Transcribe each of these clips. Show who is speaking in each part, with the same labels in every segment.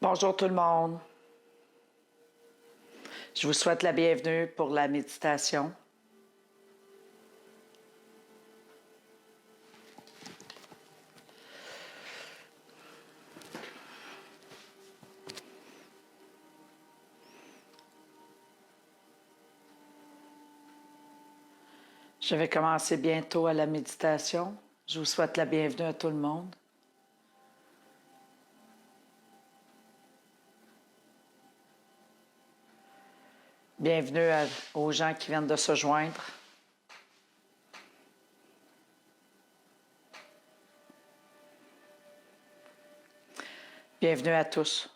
Speaker 1: Bonjour tout le monde. Je vous souhaite la bienvenue pour la méditation. Je vais commencer bientôt à la méditation. Je vous souhaite la bienvenue à tout le monde. Bienvenue aux gens qui viennent de se joindre. Bienvenue à tous.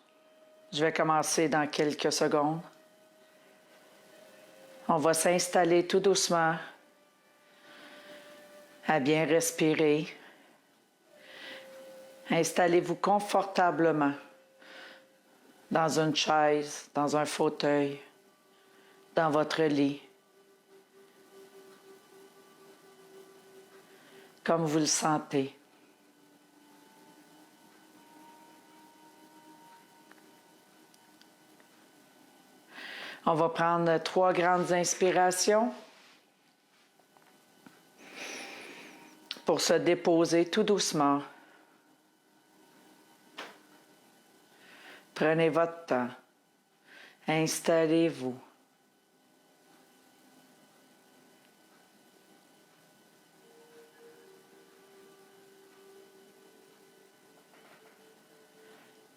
Speaker 1: Je vais commencer dans quelques secondes. On va s'installer tout doucement, à bien respirer. Installez-vous confortablement dans une chaise, dans un fauteuil, dans votre lit, comme vous le sentez. On va prendre 3 grandes inspirations pour se déposer tout doucement. Prenez votre temps. Installez-vous.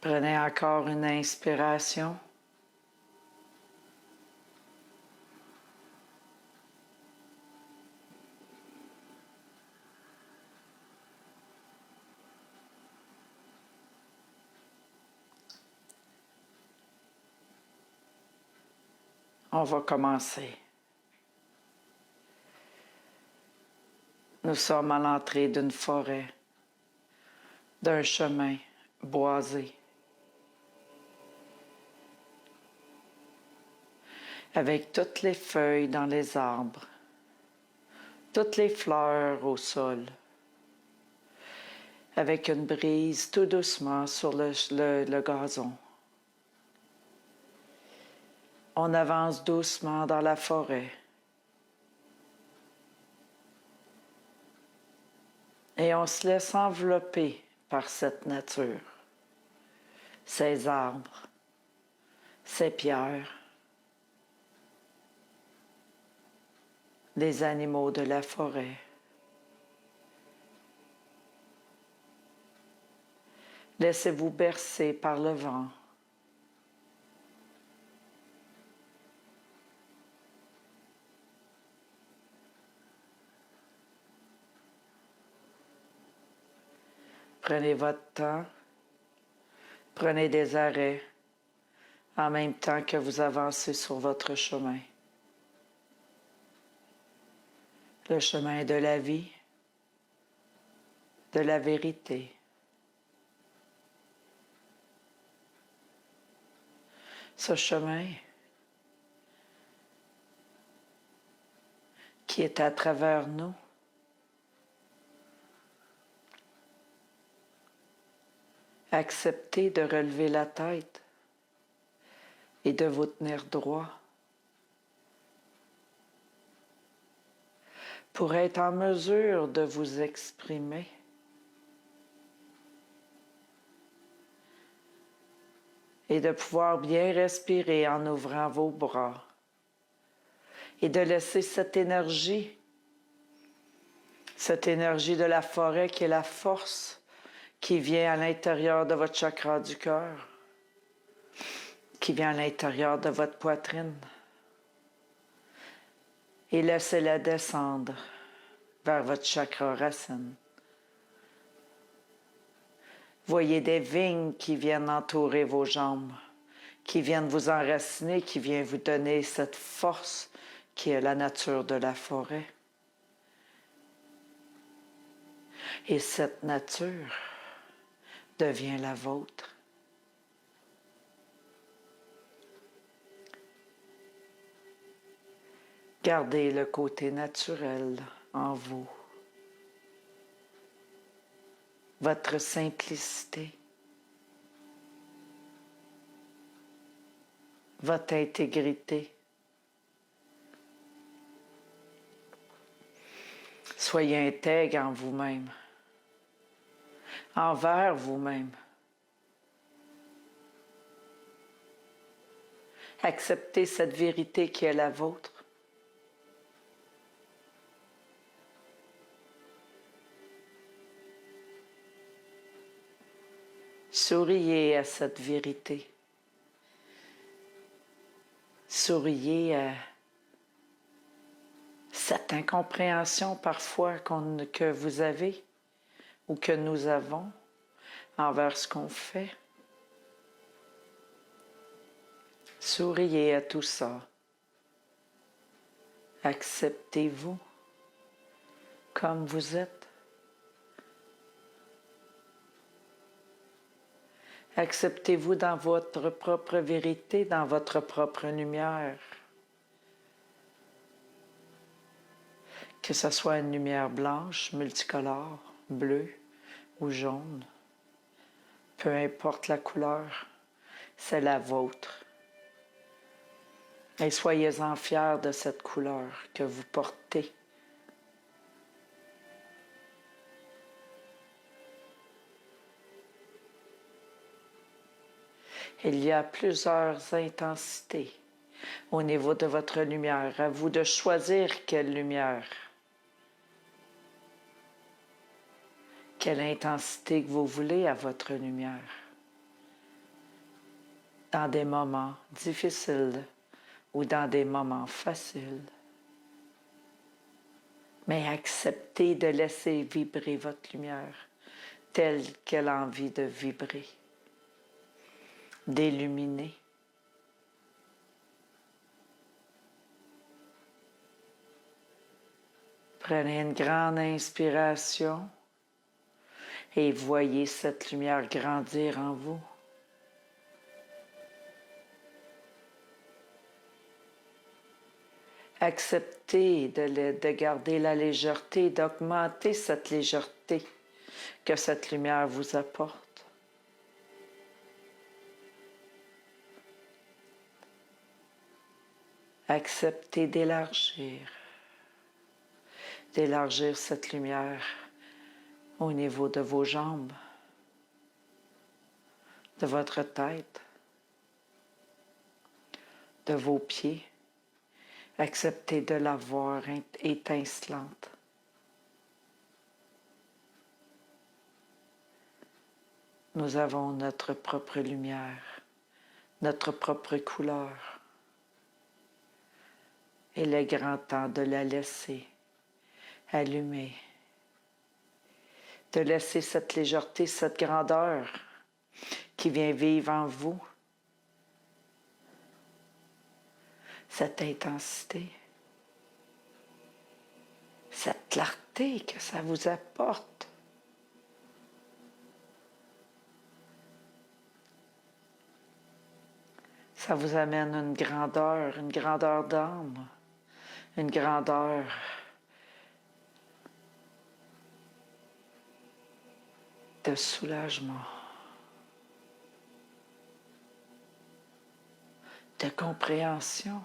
Speaker 1: Prenez encore une inspiration. On va commencer. Nous sommes à l'entrée d'une forêt, d'un chemin boisé, avec toutes les feuilles dans les arbres, toutes les fleurs au sol, avec une brise tout doucement sur le gazon. On avance doucement dans la forêt. Et on se laisse envelopper par cette nature, ces arbres, ces pierres, les animaux de la forêt. Laissez-vous bercer par le vent. Prenez votre temps, prenez des arrêts en même temps que vous avancez sur votre chemin. Le chemin de la vie, de la vérité. Ce chemin qui est à travers nous. Acceptez de relever la tête et de vous tenir droit pour être en mesure de vous exprimer. Et de pouvoir bien respirer en ouvrant vos bras et de laisser cette énergie de la forêt qui est la force qui vient à l'intérieur de votre chakra du cœur, qui vient à l'intérieur de votre poitrine. Et laissez-la descendre vers votre chakra racine. Voyez des vignes qui viennent entourer vos jambes, qui viennent vous enraciner, qui viennent vous donner cette force qui est la nature de la forêt. Et cette nature devient la vôtre. Gardez le côté naturel en vous. Votre simplicité. votre intégrité. Soyez intègre en vous-même, envers vous-même. Acceptez cette vérité qui est la vôtre. Souriez à cette vérité. Souriez à cette incompréhension parfois que vous avez ou que nous avons envers ce qu'on fait. Souriez à tout ça. Acceptez-vous comme vous êtes. Acceptez-vous dans votre propre vérité, dans votre propre lumière. Que ce soit une lumière blanche, multicolore, bleue ou jaune. Peu importe la couleur, c'est la vôtre. Et soyez-en fiers de cette couleur que vous portez. Il y a plusieurs intensités au niveau de votre lumière. À vous de choisir quelle lumière, quelle intensité que vous voulez à votre lumière. Dans des moments difficiles ou dans des moments faciles. Mais acceptez de laisser vibrer votre lumière telle qu'elle a envie de vibrer, d'illuminer. Prenez une grande inspiration et voyez cette lumière grandir en vous. Acceptez de garder la légèreté, d'augmenter cette légèreté que cette lumière vous apporte. Acceptez d'élargir cette lumière au niveau de vos jambes, de votre tête, de vos pieds. Acceptez de la voir étincelante. Nous avons notre propre lumière, notre propre couleur. Il est grand temps de la laisser allumer, de laisser cette légèreté, cette grandeur qui vient vivre en vous, cette intensité, cette clarté que ça vous apporte. Ça vous amène une grandeur d'âme, une grandeur de soulagement, de compréhension.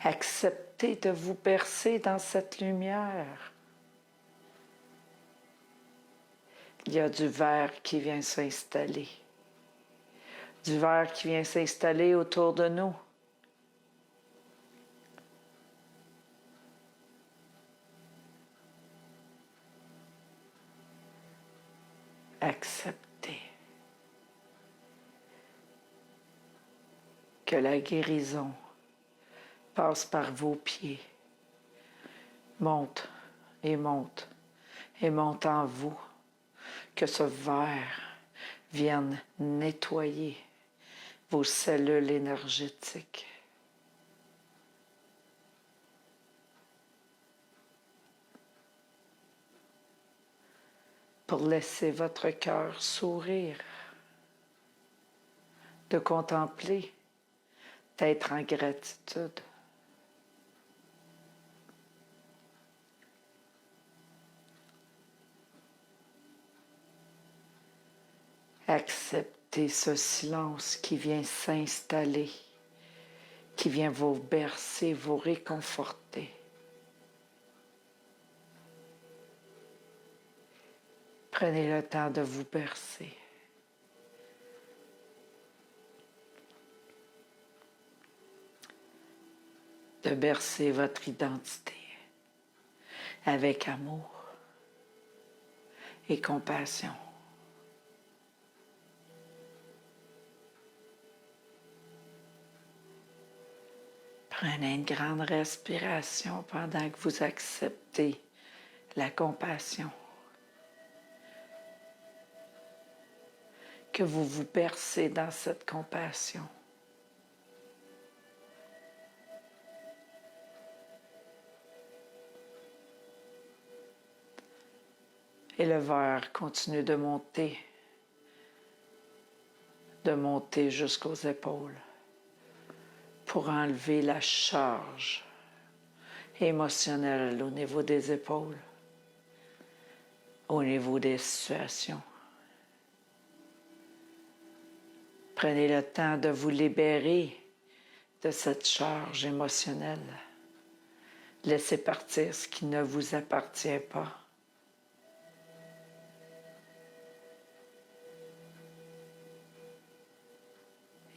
Speaker 1: Acceptez de vous bercer dans cette lumière. Il y a du vert qui vient s'installer. Du vert qui vient s'installer autour de nous. Acceptez que la guérison passe par vos pieds, monte et monte et monte en vous, que ce vert vienne nettoyer vos cellules énergétiques. Pour laisser votre cœur sourire, de contempler, d'être en gratitude. Acceptez accepter ce silence qui vient s'installer, qui vient vous bercer, vous réconforter. Prenez le temps de vous bercer. De bercer votre identité avec amour et compassion. Prenez une grande respiration pendant que vous acceptez la compassion. Que vous vous bercez dans cette compassion. Et le verre continue de monter jusqu'aux épaules pour enlever la charge émotionnelle au niveau des épaules, au niveau des situations. Prenez le temps de vous libérer de cette charge émotionnelle. Laissez partir ce qui ne vous appartient pas.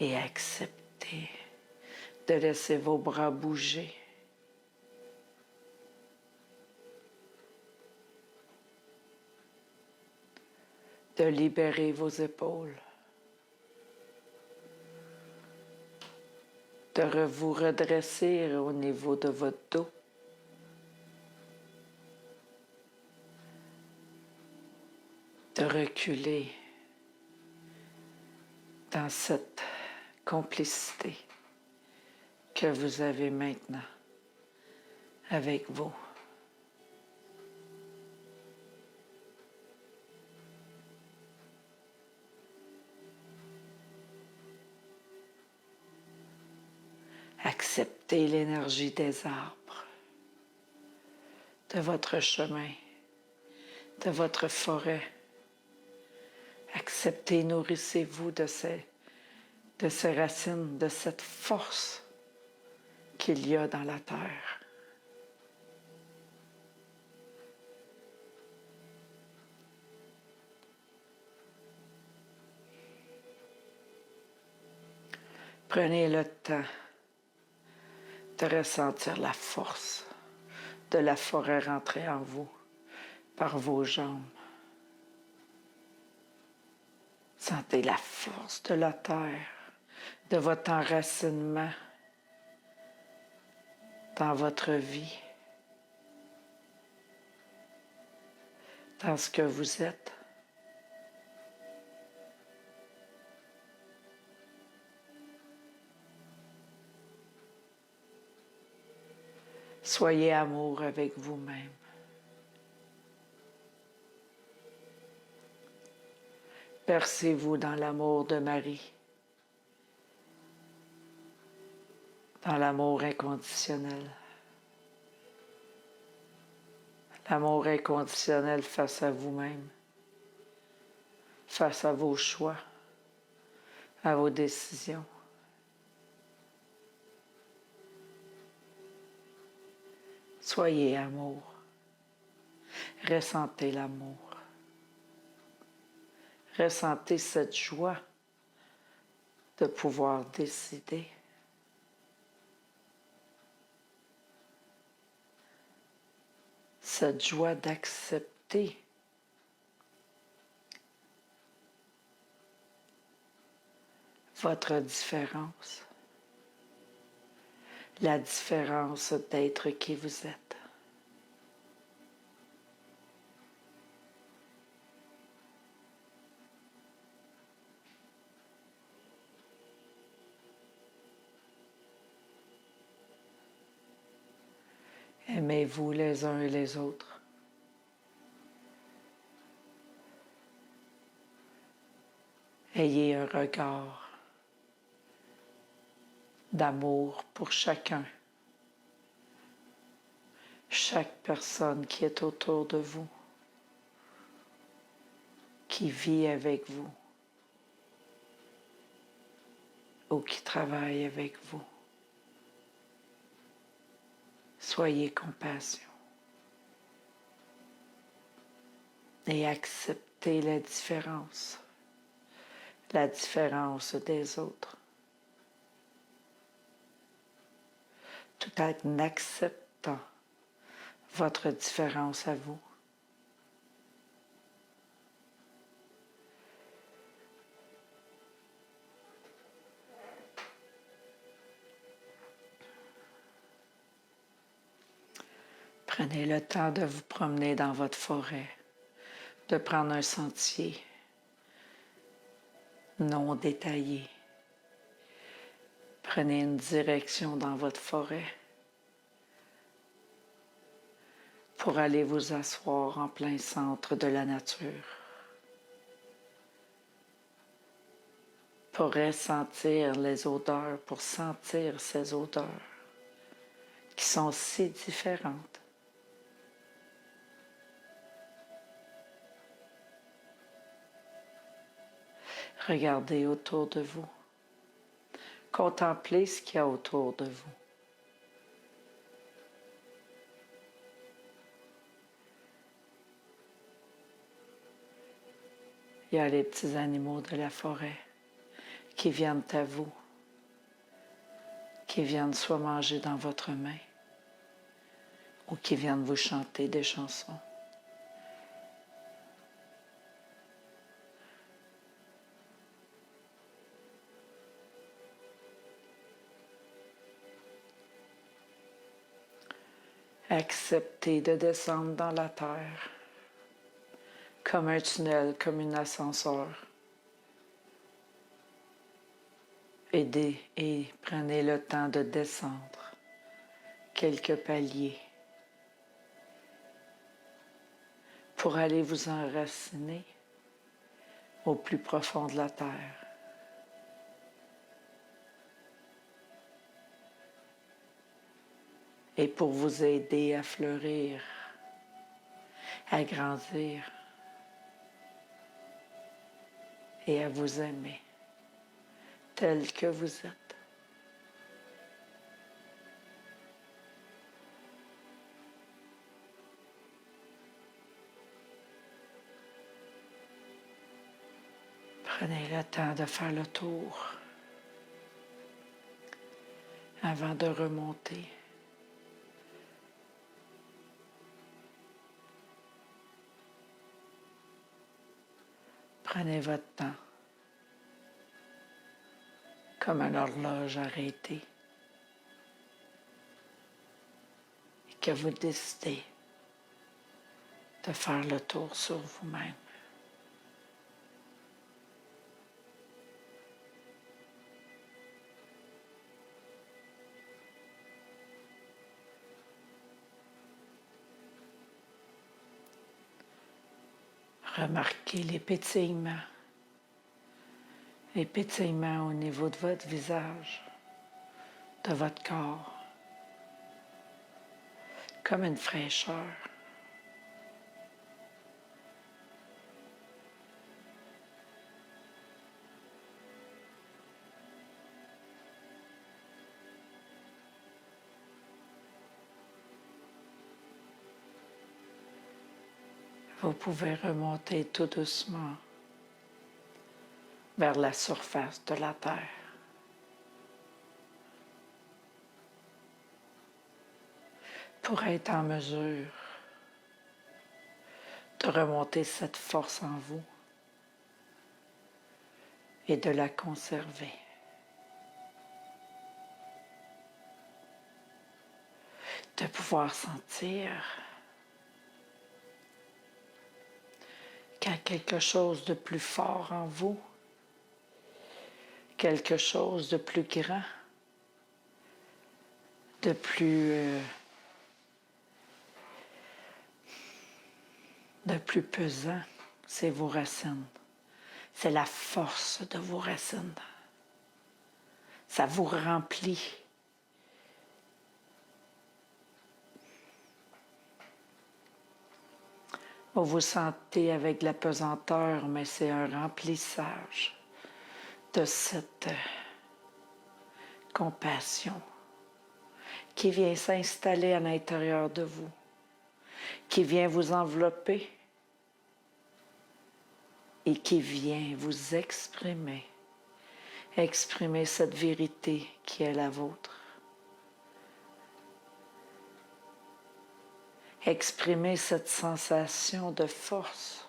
Speaker 1: Et acceptez de laisser vos bras bouger. De libérer vos épaules. De vous redresser au niveau de votre dos. De reculer dans cette complicité que vous avez maintenant avec vous. Acceptez l'énergie des arbres, de votre chemin, de votre forêt. Acceptez, nourrissez-vous de ces racines, de cette force qu'il y a dans la terre. Prenez le temps de ressentir la force de la forêt rentrer en vous par vos jambes. Sentez la force de la terre, de votre enracinement dans votre vie, dans ce que vous êtes. Soyez amour avec vous-même. Bercez-vous dans l'amour de Marie, dans l'amour inconditionnel. L'amour inconditionnel face à vous-même, face à vos choix, à vos décisions. Soyez amour. Ressentez l'amour. Ressentez cette joie de pouvoir décider. Cette joie d'accepter votre différence. La différence d'être qui vous êtes. Aimez-vous les uns et les autres. Ayez un regard d'amour pour chacun. Chaque personne qui est autour de vous, qui vit avec vous. ou qui travaille avec vous. Soyez compassion et acceptez la différence des autres, tout en acceptant votre différence à vous. Prenez le temps de vous promener dans votre forêt, de prendre un sentier non détaillé. Prenez une direction dans votre forêt pour aller vous asseoir en plein centre de la nature, pour ressentir les odeurs, pour sentir ces odeurs qui sont si différentes. Regardez autour de vous. Contemplez ce qu'il y a autour de vous. Il y a les petits animaux de la forêt qui viennent à vous, qui viennent soit manger dans votre main ou qui viennent vous chanter des chansons. Acceptez de descendre dans la terre comme un tunnel, comme un ascenseur. Aidez et prenez le temps de descendre quelques paliers pour aller vous enraciner au plus profond de la terre. Et pour vous aider à fleurir, à grandir et à vous aimer tel que vous êtes. Prenez le temps de faire le tour avant de remonter. Prenez votre temps comme une horloge arrêtée et que vous décidez de faire le tour sur vous-même. Remarquez les pétillements au niveau de votre visage, de votre corps, comme une fraîcheur. Vous pouvez remonter tout doucement vers la surface de la terre. Pour être en mesure de remonter cette force en vous et de la conserver. De pouvoir sentir qu'il y a quelque chose de plus fort en vous, quelque chose de plus grand, de plus pesant, c'est vos racines. C'est la force de vos racines. Ça vous remplit. Vous vous sentez avec de la pesanteur, mais c'est un remplissage de cette compassion qui vient s'installer à l'intérieur de vous, qui vient vous envelopper et qui vient vous exprimer cette vérité qui est la vôtre. Exprimez cette sensation de force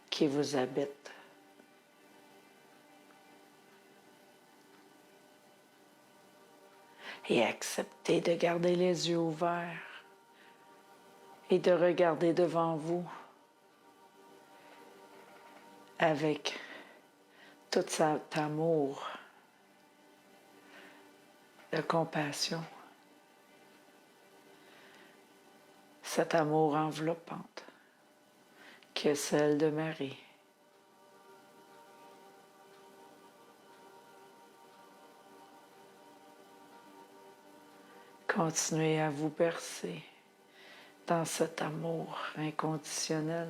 Speaker 1: qui vous habite. Et acceptez de garder les yeux ouverts et de regarder devant vous avec tout cet amour, de compassion, cet amour enveloppante qui est celle de Marie. Continuez à vous bercer dans cet amour inconditionnel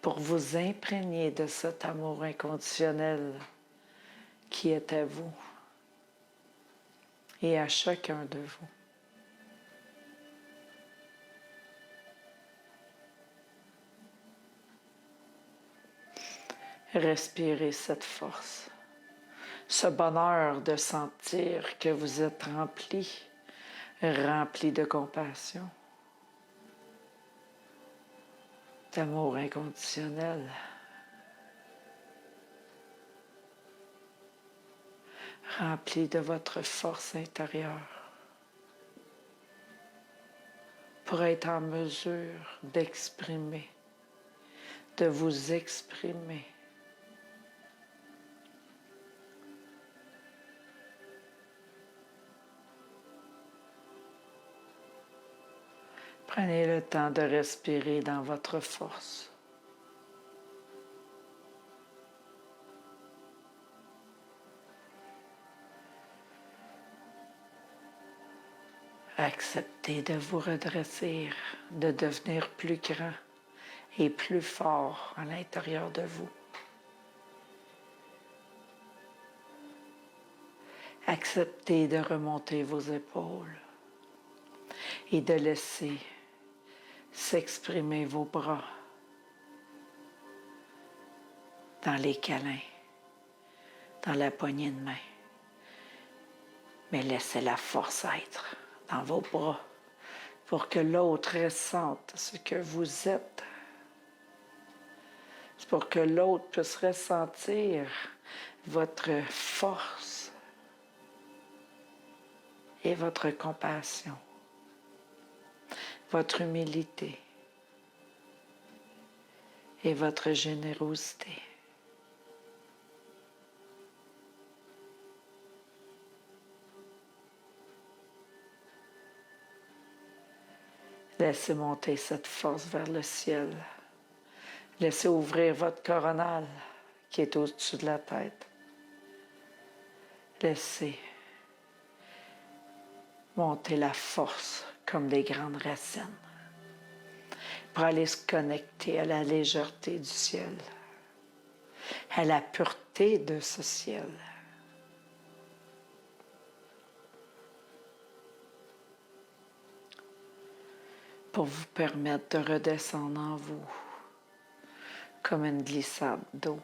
Speaker 1: pour vous imprégner de cet amour inconditionnel qui est à vous et à chacun de vous. Respirez cette force, ce bonheur de sentir que vous êtes rempli de compassion, d'amour inconditionnel. Rempli de votre force intérieure pour être en mesure d'exprimer, de vous exprimer Prenez le temps de respirer dans votre force. Acceptez de vous redresser, de devenir plus grand et plus fort à l'intérieur de vous. Acceptez de remonter vos épaules et de laisser s'exprimer vos bras dans les câlins, dans la poignée de main. Mais laissez la force être dans vos bras pour que l'autre ressente ce que vous êtes. C'est pour que l'autre puisse ressentir votre force et votre compassion, votre humilité et votre générosité. Laissez monter cette force vers le ciel. Laissez ouvrir votre coronale qui est au-dessus de la tête. Laissez monter la force comme des grandes racines pour aller se connecter à la légèreté du ciel, à la pureté de ce ciel. Pour vous permettre de redescendre en vous comme une glissade d'eau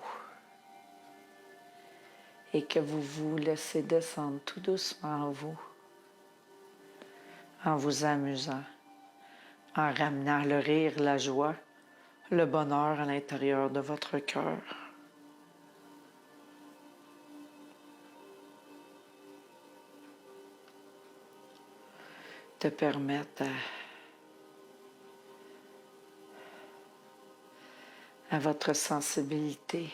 Speaker 1: et que vous vous laissez descendre tout doucement en vous amusant, en ramenant le rire, la joie, le bonheur à l'intérieur de votre cœur. De permettre à votre sensibilité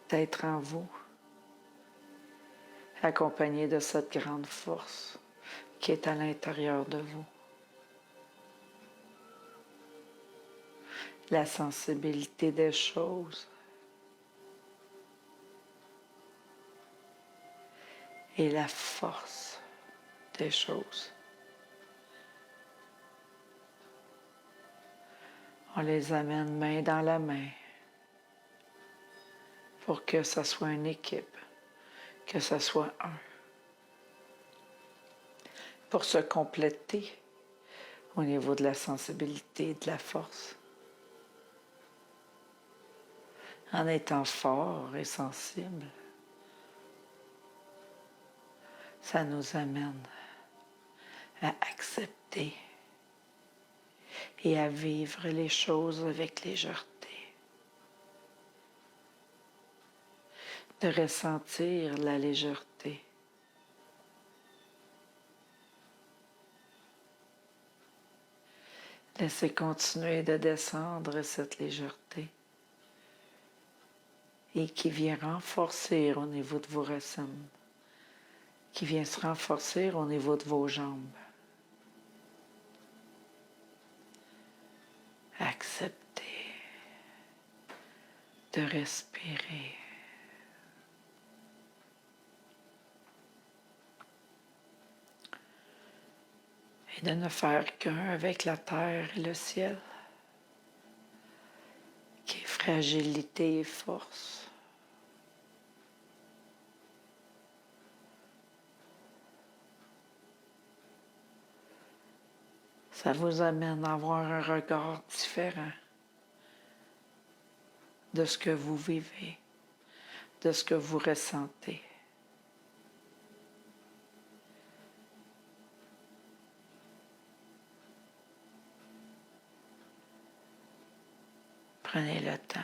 Speaker 1: d'être en vous, accompagné de cette grande force qui est à l'intérieur de vous. La sensibilité des choses et la force des choses. On les amène main dans la main pour que ça soit une équipe, que ça soit un. Pour se compléter au niveau de la sensibilité, de la force. En étant fort et sensible, ça nous amène à accepter et à vivre les choses avec légèreté. De ressentir la légèreté. Laissez continuer de descendre cette légèreté et qui vient renforcer au niveau de vos racines, qui vient se renforcer au niveau de vos jambes. Acceptez de respirer. Et de ne faire qu'un avec la terre et le ciel, qui est fragilité et force. Ça vous amène à avoir un regard différent de ce que vous vivez, de ce que vous ressentez. Prenez le temps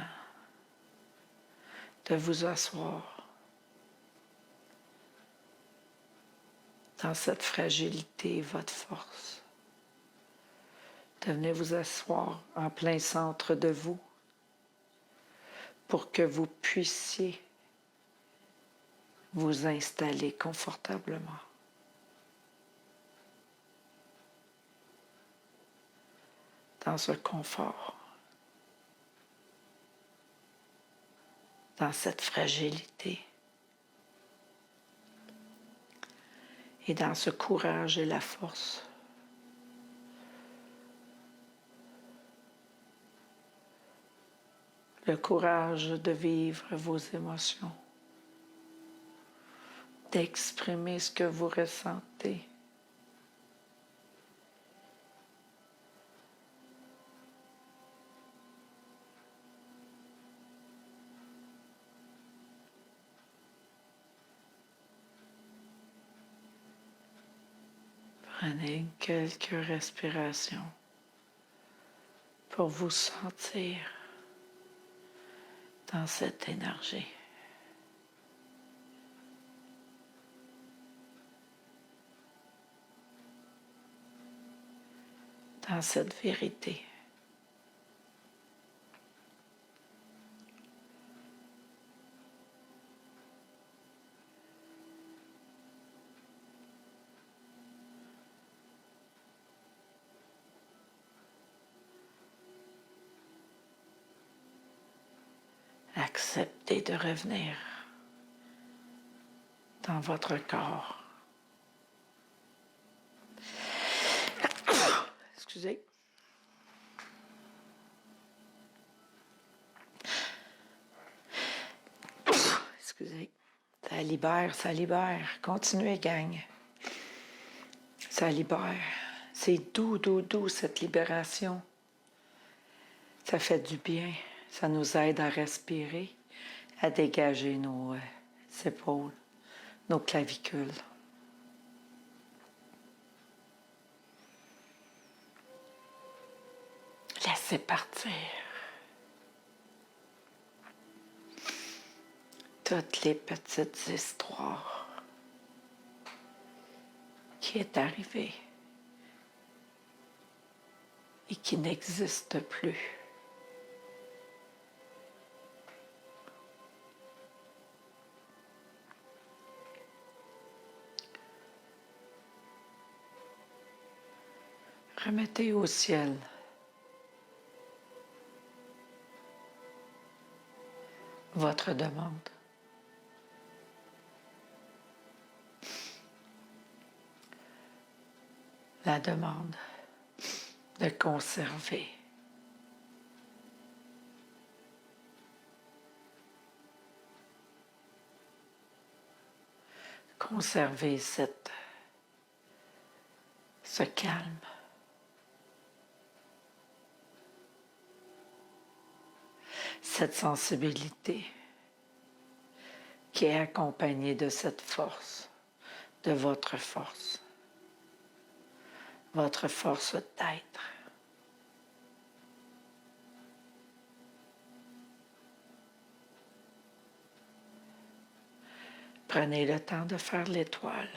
Speaker 1: de vous asseoir dans cette fragilité, votre force. De venir vous asseoir en plein centre de vous pour que vous puissiez vous installer confortablement. Dans ce confort, dans cette fragilité et dans ce courage et la force. Le courage de vivre vos émotions, d'exprimer ce que vous ressentez. Prenez quelques respirations pour vous sentir dans cette énergie. Dans cette vérité. Acceptez de revenir dans votre corps. Excusez. Excusez. Ça libère, ça libère. Continuez, gang. Ça libère. C'est doux, doux, doux, cette libération. Ça fait du bien. Ça nous aide à respirer, à dégager nos épaules, nos clavicules. Laissez partir toutes les petites histoires qui est arrivée et qui n'existent plus. Remettez au ciel votre demande. La demande de conserver Conservez ce calme. Cette sensibilité qui est accompagnée de cette force, de votre force d'être. Prenez le temps de faire l'étoile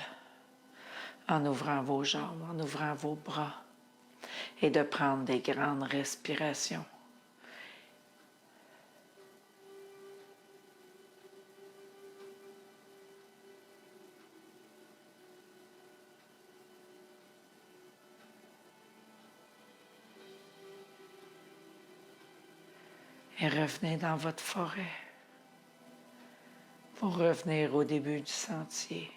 Speaker 1: en ouvrant vos jambes, en ouvrant vos bras et de prendre des grandes respirations. Et revenez dans votre forêt pour revenir au début du sentier,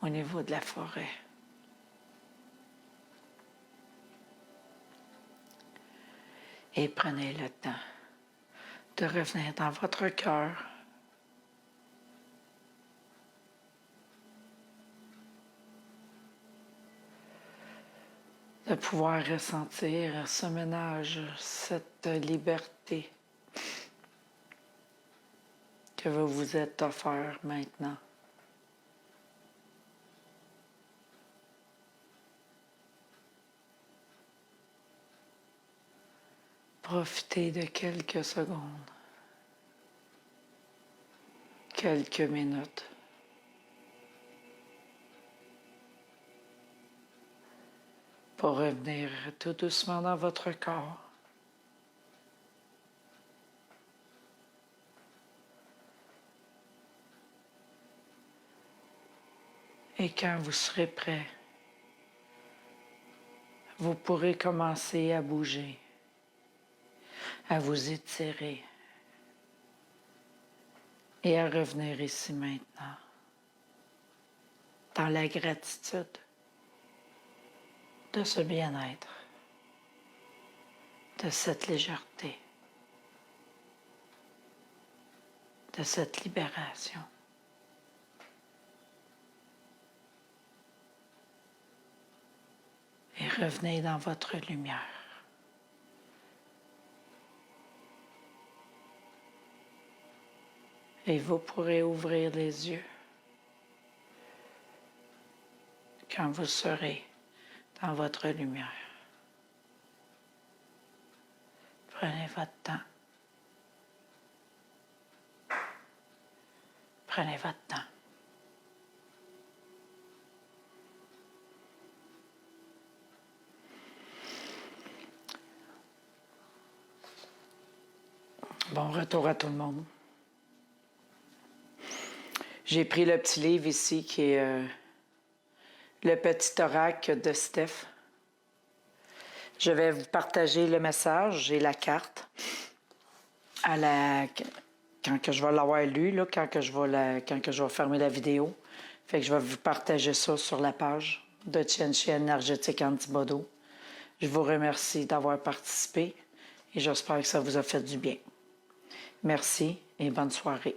Speaker 1: au niveau de la forêt. Et prenez le temps de revenir dans votre cœur. De pouvoir ressentir ce ménage, cette liberté que vous vous êtes offert maintenant. Profitez de quelques secondes, quelques minutes. Pour revenir tout doucement dans votre corps. Et quand vous serez prêt, vous pourrez commencer à bouger, à vous étirer et à revenir ici maintenant, dans la gratitude de ce bien-être, de cette légèreté, de cette libération. Et revenez dans votre lumière. Et vous pourrez ouvrir les yeux quand vous serez dans votre lumière. Prenez votre temps. Prenez votre temps. Bon retour à tout le monde. J'ai pris le petit livre ici qui est Le Petit Oracle de Steph. Je vais vous partager le message et la carte quand que je vais l'avoir lu, là, quand que je vais fermer la vidéo. Fait que je vais vous partager ça sur la page de Tianchi Énergétique Antibodo. Je vous remercie d'avoir participé et j'espère que ça vous a fait du bien. Merci et bonne soirée.